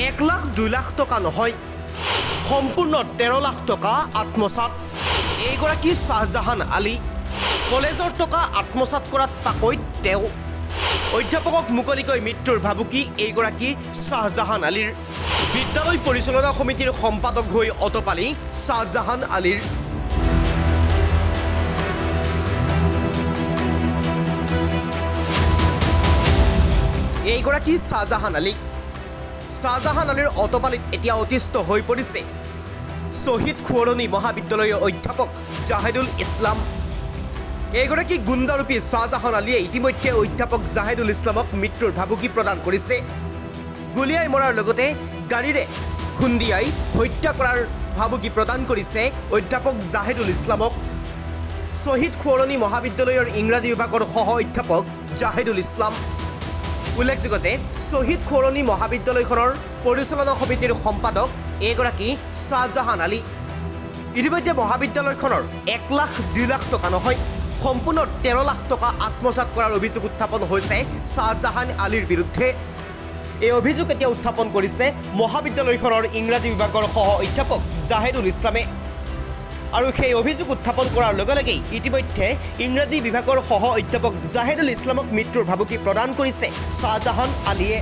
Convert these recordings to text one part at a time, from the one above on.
1 লাখ 2 লাখ টকা নহয়, সম্পূৰ্ণ 13 লাখ টকা আত্মসাত। এইগৰাকী শ্বাহজাহান আলী কলেজৰ টকা আত্মসাত কৰাত পাকৈত তেওঁ। অধ্যাপকক মুকলিকৈ মৃত্যুৰ ভাবুকি এইগৰাকী শ্বাহজাহান আলীৰ। বিদ্যালয় পৰিচালনা সমিতিৰ সম্পাদক হৈ অতপালি শ্বাহজাহান আলীৰ। এইগৰাকী শ্বাহজাহান আলী। শ্বাহজাহান আলীৰ অতপালিত এতিয়া অতিষ্ঠ হৈ পৰিছে শ্বহীদ খুৱৰণী মহাবিদ্যালয়ৰ অধ্যাপক জাহেদুল ইছলাম। এইগৰাকী গুণ্ডাৰূপী শ্বাহজাহান আলীয়ে ইতিমধ্যে অধ্যাপক জাহেদুল ইছলামক মৃত্যুৰ ভাবুকি প্ৰদান কৰিছে। গুলীয়াই মৰাৰ লগতে গাড়ীৰে খুন্দিয়াই হত্যা কৰাৰ ভাবুকি প্ৰদান কৰিছে অধ্যাপক জাহেদুল ইছলামক। শ্বহীদ খুৱৰণী মহাবিদ্যালয়ৰ ইংৰাজী বিভাগৰ সহ অধ্যাপক জাহেদুল ইছলাম। উল্লেখযোগ্য যে শ্বহীদ খুৱৰণী মহাবিদ্যালয়খনৰ পৰিচালনা সমিতিৰ সম্পাদক এইগৰাকী শ্বাহজাহান আলী। ইতিমধ্যে মহাবিদ্যালয়খনৰ 1 লাখ 2 লাখ টকা নহয়, সম্পূৰ্ণ 13 লাখ টকা আত্মসাত কৰাৰ অভিযোগ উত্থাপন হৈছে শ্বাহজাহান আলীৰ বিৰুদ্ধে। এই অভিযোগ এতিয়া উত্থাপন কৰিছে মহাবিদ্যালয়খনৰ ইংৰাজী বিভাগৰ সহ অধ্যাপক জাহেদুল ইছলামে। আৰু সেই অভিযোগ উত্থাপন কৰাৰ লগে লগেই ইতিমধ্যে ইংৰাজী বিভাগৰ সহ অধ্যাপক জাহেদুল ইছলামক মৃত্যুৰ ভাবুকি প্ৰদান কৰিছে শ্বাহজাহান আলীয়ে।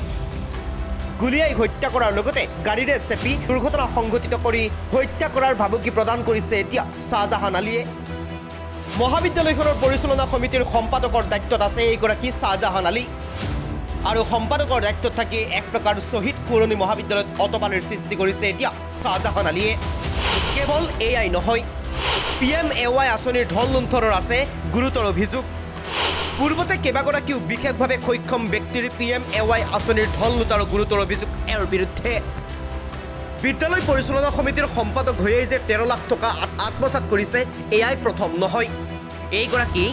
গুলীয়াই হত্যা কৰাৰ লগতে গাড়ীৰে চেপি দুৰ্ঘটনা সংঘটিত কৰি হত্যা কৰাৰ ভাবুকি প্ৰদান কৰিছে এতিয়া শ্বাহজাহান আলীয়ে। মহাবিদ্যালয়খনৰ পৰিচালনা সমিতিৰ সম্পাদকৰ দায়িত্বত আছে এইগৰাকী শ্বাহজাহান আলী। আৰু সম্পাদকৰ দায়িত্বত থাকি এক প্ৰকাৰ শ্বহীদ খুৱৰণী মহাবিদ্যালয়ত অতপালিৰ সৃষ্টি কৰিছে এতিয়া শ্বাহজাহান আলীয়ে। কেৱল এয়াই নহয়, PMAY আঁচনিৰ ধন লুণ্ঠনৰ আছে গুৰুতৰ অভিযোগ। পূৰ্বতে কেইবাগৰাকীও বিশেষভাৱে সক্ষম ব্যক্তিৰ PMAY আঁচনিৰ ধন লুটাৰ গুৰুতৰ অভিযোগ এওঁৰ বিৰুদ্ধে। বিদ্যালয় পৰিচালনা সমিতিৰ সম্পাদক হৈয়েই যে 13 লাখ টকা আত্মসাত কৰিছে এয়াই প্ৰথম নহয়। এইগৰাকী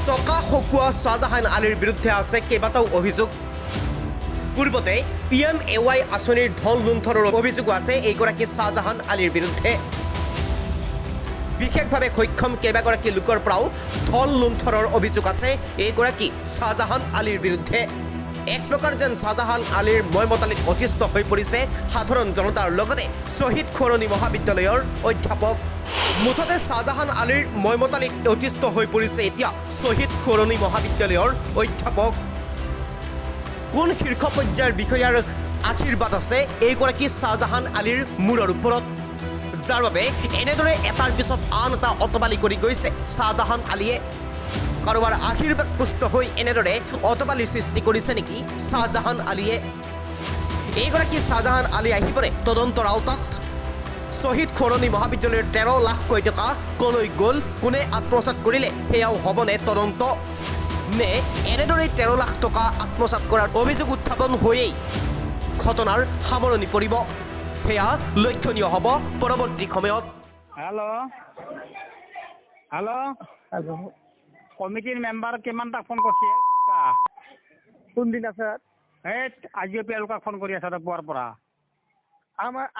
টকা সকুৱা শ্বাহজাহান আলীৰ বিৰুদ্ধে আছে কেইবাটাও অভিযোগ। পূৰ্বতে PMAY আঁচনিৰ ধন লুণ্ঠনৰ অভিযোগো আছে এইগৰাকী শ্বাহজাহান আলীৰ বিৰুদ্ধে। বিশেষভাৱে সক্ষম কেইবাগৰাকী লোকৰ পৰাও ধন লুণ্ঠনৰ অভিযোগ আছে এইগৰাকী শ্বাহজাহান আলীৰ বিৰুদ্ধে। এক প্ৰকাৰ যেন শ্বাহজাহান আলীৰ ময়মতালিত অতিষ্ঠ হৈ পৰিছে সাধাৰণ জনতাৰ লগতে শ্বহীদ খুৱৰণী মহাবিদ্যালয়ৰ অধ্যাপক। মুঠতে শ্বাহজাহান আলীৰ ময়মতালিত অতিষ্ঠ হৈ পৰিছে এতিয়া শ্বহীদ খুৱৰণী মহাবিদ্যালয়ৰ অধ্যাপক। কোন শীৰ্ষ পৰ্যায়ৰ বিষয়াৰ আশীৰ্বাদ আছে এইগৰাকী শ্বাহজাহান আলীৰ মূৰৰ ওপৰত, যাৰ বাবে এনেদৰে এটাৰ পিছত আন এটা অতপালি কৰি গৈছে শ্বাহজাহান আলীয়ে? কাৰোবাৰ আশীৰ্বাদ পুষ্ট হৈ এনেদৰে অতপালিৰ সৃষ্টি কৰিছে নেকি শ্বাহজাহান আলীয়ে? এইগৰাকী শ্বাহজাহান আলী আহি পৰে তদন্তৰ আওতাত। শ্বহীদ খুৱৰণী মহাবিদ্যালয়ৰ 13 লাখকৈ টকা কলৈ গ'ল, কোনে আত্মসাত কৰিলে, সেয়াও হ'বনে তদন্ত? নে এনেদৰে 13 লাখ টকা আত্মসাত কৰাৰ অভিযোগ উত্থাপন হৈয়েই ঘটনাৰ সামৰণি পৰিব? সেয়া লক্ষণীয় হ'ব পৰৱৰ্তী সময়ত। হেল্ল' কমিটিৰ মেম্বাৰ কিমানটা ফোন কৰিছে? কোনদিনা স্যাৰ? এই আজিও তেওঁলোকক ফোন কৰি আছে পুৱাৰ পৰা।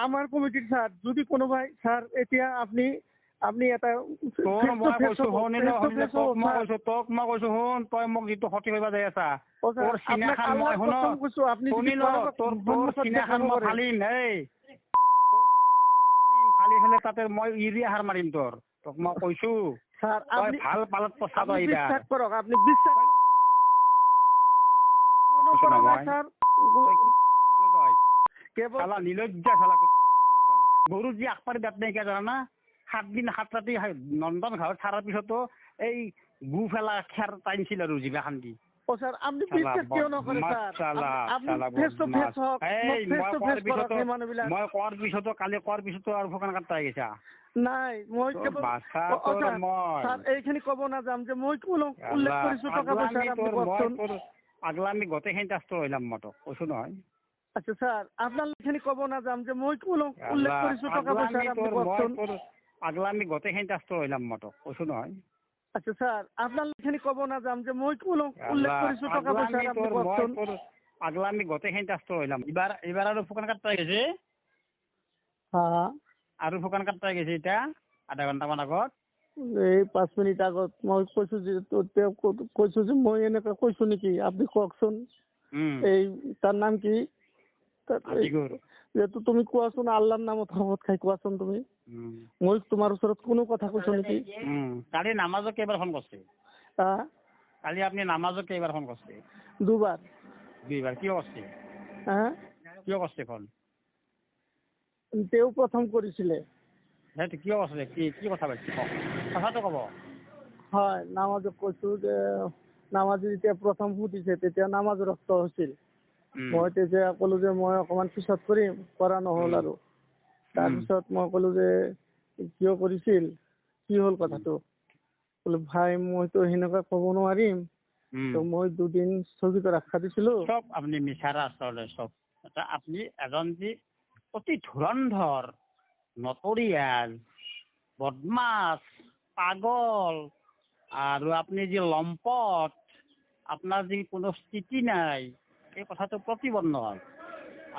আমাৰ কমিটিৰ স্যাৰ যদি কোনো ভাই স্যাৰ এতিয়া আপনি এটা তোৰ মই কৈছো শুনিলো তোক মই কৈছো শুন, তই মোক যিটো ক্ষতি কৰিব যাই আছা তোৰ চিনাখান মই শুনিলো তোৰ চিনাখান মই ফালিম। ফালি ফেলে তাতে মই ইউৰিয়া সাৰ মাৰিম তোৰ। তোক মই কৈছো স্যার তই ভাল পালত পচাব আহিবা। বিশ্বাস করক, আপনি বিশ্বাস গরু যে আকপারি দাঁত নাইকিয়া জানা না, 7 দিন 7 ৰাতি নন্দন ঘাঁহত ছাড়াৰ পিছতো এই গু ফেলা খেৰ টাইনছিল আৰু জিভা খান্দি। ও স্যাৰ আপনি বিশ্বাস কিয় নকৰে স্যাৰ? আপনি ফেস টু ফেস হক, ফেস টু ফেস কৰক এই মানুহবিলাক। মই কোৱাৰ পিছতো কালি কোৱাৰ পিছতো আৰু ভোকান কাটতা গৈছা। নাই মই কেৱল স্যাৰ এইখিনি ক'ব নাযাম যে মই কোনো উল্লেখ কৰিছো টকা পইচা আপনি কওকচোন। আগলামি গোটেইখিনি টাস্ত হইলাম মতো কৈছো নহয়। আচ্ছা স্যার আপনার এইখিনি ক'ব নাযাম যে মই কোনো উল্লেখ কৰিছো টকা পইচা আপনি কওকচোন। আগলামি গোটেইখিনি টাস্ত হইলাম মতো কৈছো নহয়। আচ্ছা স্যার আপনার এইখিনি ক'ব নাযাম যে মই কোনো উল্লেখ কৰিছো টকা পইচা আপনি কওকচোন। আগলামি গোটেইখিনি টাস্ত হইলাম। এবাৰ আৰু ভোকান কাটতা গৈছে। হ্যাঁ আৰু ভোকান কাটতা গৈছে এতিয়া আধা ঘণ্টামান আগত। এই 5 মিনিট আগত মই কৈছো যে মই এনেকৈ কৈছো নেকি? আপনি কওকচোন। এই তার নাম কি? যেহেতু তুমি কোৱাচোন আল্লাহৰ নামত শপত খাই কোৱাচোন তুমি মই তোমাৰ ওচৰত কোনো কথা কৈছো নেকি? কালি নামাজত কেইবাৰ ফোন কৰিছে? হ্যাঁ কালি আপনি নামাজত কেইবাৰ ফোন কৰিছে? দুবাৰ। দুইবাৰ কিয় কৰিছে? হ্যাঁ কিয় কৰিছে ফোন? তেওঁ প্ৰথম কৰিছিলে। সেইটো কিয় কৰিছে? কি কি কথা পাতিছে? কথাটো ক'ব। হয় নামাজত কৈছো যে নামাজ যেতিয়া প্ৰথম ফুটিছে তেতিয়া নামাজ ৰক্ত হৈছিল। মই তেতিয়া ক'লো যে মই অকমান পিছত কৰিম, কৰা নহ'ল আৰু। তাৰপিছত মই ক'লো যে কিয় কৰিছিল, কি হ'ল কথাটো? বোলে ভাই মইতো সেনেকুৱা ক'ব নোৱাৰিম, তো মই 2 দিন স্থগিত ৰখা দিছিলো। সব আপনি মিছাৰা আচলতে সব। এটা আপনি এজন যি অতি ধুৰন্ধৰ, নটৰিয়াল, বদমাছ, পাগল, আৰু আপনি যি লম্পট, আপনাৰ যে কোনো স্থিতি নাই, এই কথাটো প্ৰতিপন্ন হয়।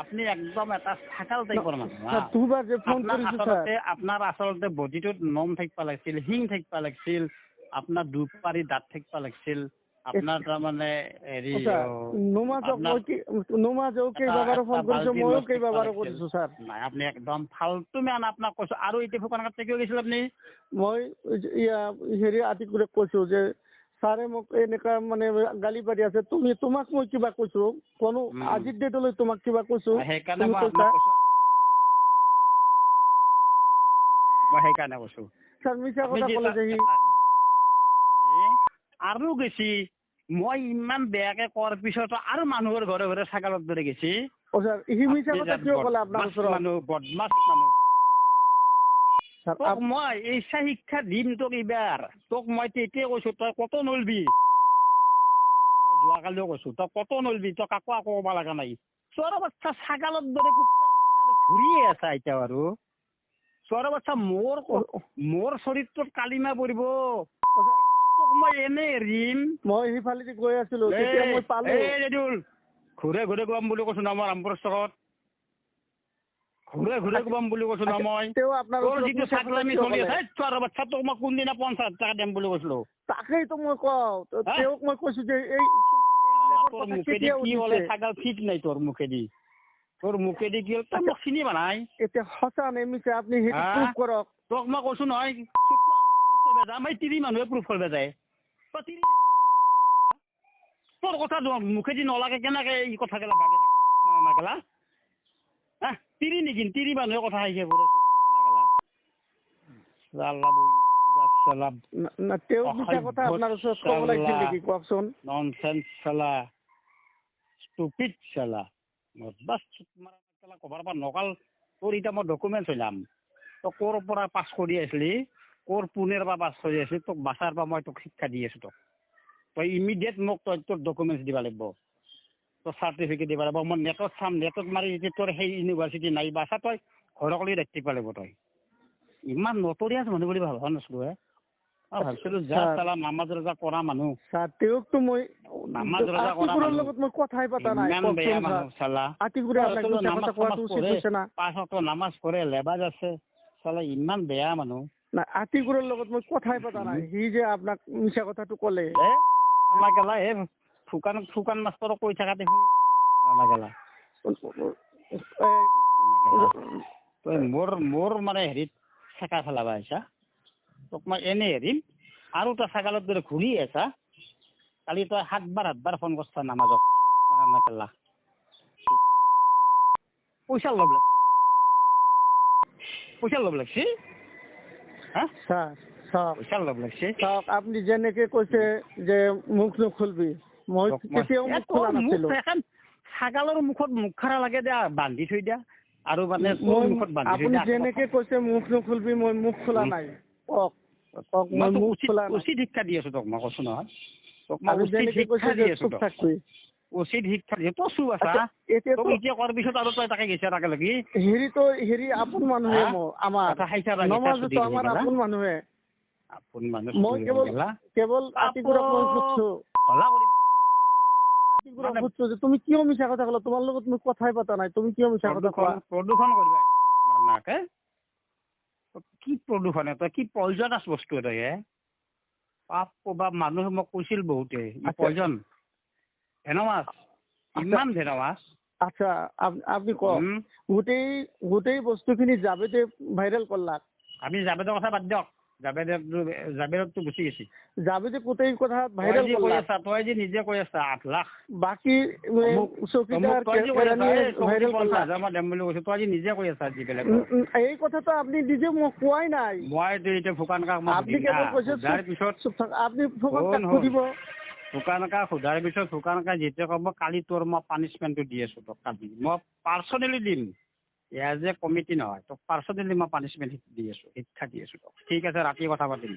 আপনি একদম এটা থাকাল টাইপৰ মানুহ। দুবাৰ যে ফোন কৰিছো স্যাৰ। আপনাৰ আচলতে বডিটোত নম থাকিব লাগিছিল, হিং থাকিব লাগিছিল, আপনাৰ দুপাৰি দাঁত থাকিব লাগিছিল, আপনাৰ তাৰমানে হেৰি নমাজও কেইবাবাৰো ফোন কৰিছো, ময়ো কেইবাবাৰো কৰিছো স্যাৰ। নাই আপনি একদম ফালতু মান আপোনাক কৈছো। আৰু এতিয়া ফুকান কাটতে কিয় গৈছিল আপনি? মই হেৰি আতিকুৰে কৈছো যে ছাৰে মোক এনেকা মানে গালি পাৰি আছে, তোমাক মই কিবা কৈছো কোনো আজিৰ ডেটলৈ তোমাক কিবা কৈছো? সেইকাৰণে কৈছো স্যাৰ মিছা কথা ক'লে যে আৰু গেছি মই ইমান বেয়াকে কোৱাৰ পিছত আৰু মানুহৰ ঘৰে ঘৰে ছাগালৰ দৰে গেছি। স্যাৰ সি মিছা কথা কিয় ক'লে আপোনাৰ ওচৰত? মানুহ বদমাছ মানুহ। তোক মই ইচ্ছা শিক্ষা দিম তোক এইবাৰ। তোক মই তেতিয়া কৈছো তই কত নলবি। মই যোৱাকালিও কৈছো তই কত নলবি, তই কাকো আকৌ ক'ব লগা নাই। চোৱাৰ বাচ্চা ছাগালৰ দৰে ঘূৰিয়ে আছা এতিয়া আৰু। চোৱাৰ বাচ্চা মোৰ চৰিত্ৰত কালিমা পৰিব। তোক মই এনে এৰিম? মই সিফালেদি গৈ আছিলো তেতিয়া মই পালো। ঘূৰে ঘূৰে গম বুলি কৈছো না মই ৰামপুৰ চকত। ঘূৰে ঘূৰে গম বুলি কৈছো না মই। তোৰ যিটো ছাগলামি চলি আছে, চোৱাৰ বাচ্চা তোক মই কোনদিনা 50,000 টকা দিম বুলি কৈছিলো? তাকেইতো মই কওঁ, তেওঁক মই কৈছো যে এই তোৰ মুখেদি কি হলে ছাগাল ঠিক নাই তোৰ মুখেদি। তোৰ মুখেদি কি হ'ল তই মোক চিনি পানাই। এতিয়া সঁচা নে মিছা আপুনি সেইটো প্ৰুফ কৰক। তোক মই কৈছো নহয় মই 30 মানুহে প্ৰুফ কৰিব যায়। তোৰ কথা মুখেদি নলাগে কেনেকে এই কথা গেলা বাগে থাকে? 30 নেকি 30 মানুহে কথা আহিছে তেওঁ মিছা কথা আপোনাৰ ওচৰত ক'ব লাগিছিল নেকি কওকচোন? ননসেন্স শালা, ষ্টুপিড শালা, বদমাছ কবাৰ পৰা নকাল। তোৰ এতিয়া মই ডকুমেণ্টছ হলাম, তই ক'ৰ পৰা পাছ কৰি আছিলি, ক'ৰ পুনেৰ পৰা পাছ কৰি আছিলি, তোক বাছাৰ পৰা মই তোক শিক্ষা দি আছো। তই ইমিডিয়েট মোক তই তোৰ ডকুমেণ্টছ দিব লাগিব, তোৰ চাৰ্টিফিকেট দিব লাগিব। মই নেটত চাম, নেটত মাৰি যদি তোৰ সেই ইউনিভাৰ্চিটি নাই বাছা তই ঘৰকলৈ ৰাখিব লাগিব। তই ইমান নটৰিয়াছ মানুহ বুলি ভাবা নাছিলো। ভাবিছিলো যা চালা নামাজ ৰোজা কৰা মানুহ। তেওঁকতো মই নামাজ ৰোজা কৰা লগত মই কথাই পতা নাই। ইমান বেয়া মানুহ চালা। পাঁচতো নামাজ পঢ়ে, লেবাজ আছে চালা, ইমান বেয়া মানুহ। না আতিকুৰৰ লগত মই কথাই পতা নাই। সি যে আপোনাক মিছা কথাটো ক'লে ফুকান মাষ্টৰক কৈ থাকা দেখোন তই মোৰ মানে হেৰিত চেকা ফেলাবা আহিছা। তোক মই এনে হেৰিম আৰু তই ছাগালৰ দৰে ঘূৰি আছা। কালি তই 7বাৰ ফোন কৰছা নামাজত নেকেলা। পইচা ল'ব লাগছি। পইচা ল'ব লাগছি। আপুনি যেনেকে কৈছে যে মুখ নুখুলবি, মই কেতিয়াও মুখ খোলা নাছিলো। ছাগালৰ মুখত মুখ খাৰা লাগে দিয়া, বান্ধি থৈ দিয়া। আৰু মানে আপুনি যেনেকে কৈছে মুখ নুখুলবি, মই মুখ খোলা নাই। উচিত শিক্ষা দি আছো তোক, মই কৈছো নহয়। তোক মই উচিত শিক্ষা দি আছো। উচিত শিক্ষা দি তই আছা এতিয়া কৰাৰ পিছত আৰু তই তাকে গেছা তাকে লাগি হেৰি আপোন মানুহে আমাৰ আপোন মানুহে মই কেৱল আতিকুৰক মই সুধছো যে তুমি কিয় মিছা কথা ক'লা? তোমাৰ লগত মোক কথাই পতা নাই, তুমি কিয় মিছা কথা কোৱা? প্ৰদূষণ কৰিবা কি প্ৰদূষণ? তই কি পয়জনাছ বস্তু এটা পাপ বা মানুহে মোক কৈছিল বহুতে পয়জন। ভেনমাছ, ইমান ভেনমাছ। আচ্ছা আপনি কওক গোটেই বস্তুখিনি জাবেদে ভাইৰেল কৰলাক আমি জাবেদৰ কথা বাদ দিয়ক জাবেদতো গুচি গৈছি জাবেদে গোটেই কথা ভাইৰেল কৰলাক তই যে নিজে কৈ আছা 8 লাখ বাকী চকীদাৰ ভাইৰেল কৰলাক মই দেম বুলি কৈছো তই যে নিজে কৈ আছা যি বেলেগ এই কথাটো আপুনি নিজে মোক কোৱাই নাই মই এতিয়া ফুকান কাক আপুনি কেৱল কৈছে তাৰ পিছত আপুনি ফুকান কাক সুধিব ফুকান কাক সোধাৰ পিছত ফুকান কাক যেতিয়া ক'ব কালি তোৰ মই পানিছমেণ্টটো দি আছো তোক কালি মই পাৰ্চনেলি দিম এজ এ কমিটি নহয় তোক পাৰ্চনেলি মই পানিছমেণ্ট দি আছো শিক্ষা দি আছো ঠিক আছে ৰাতি কথা পাতিম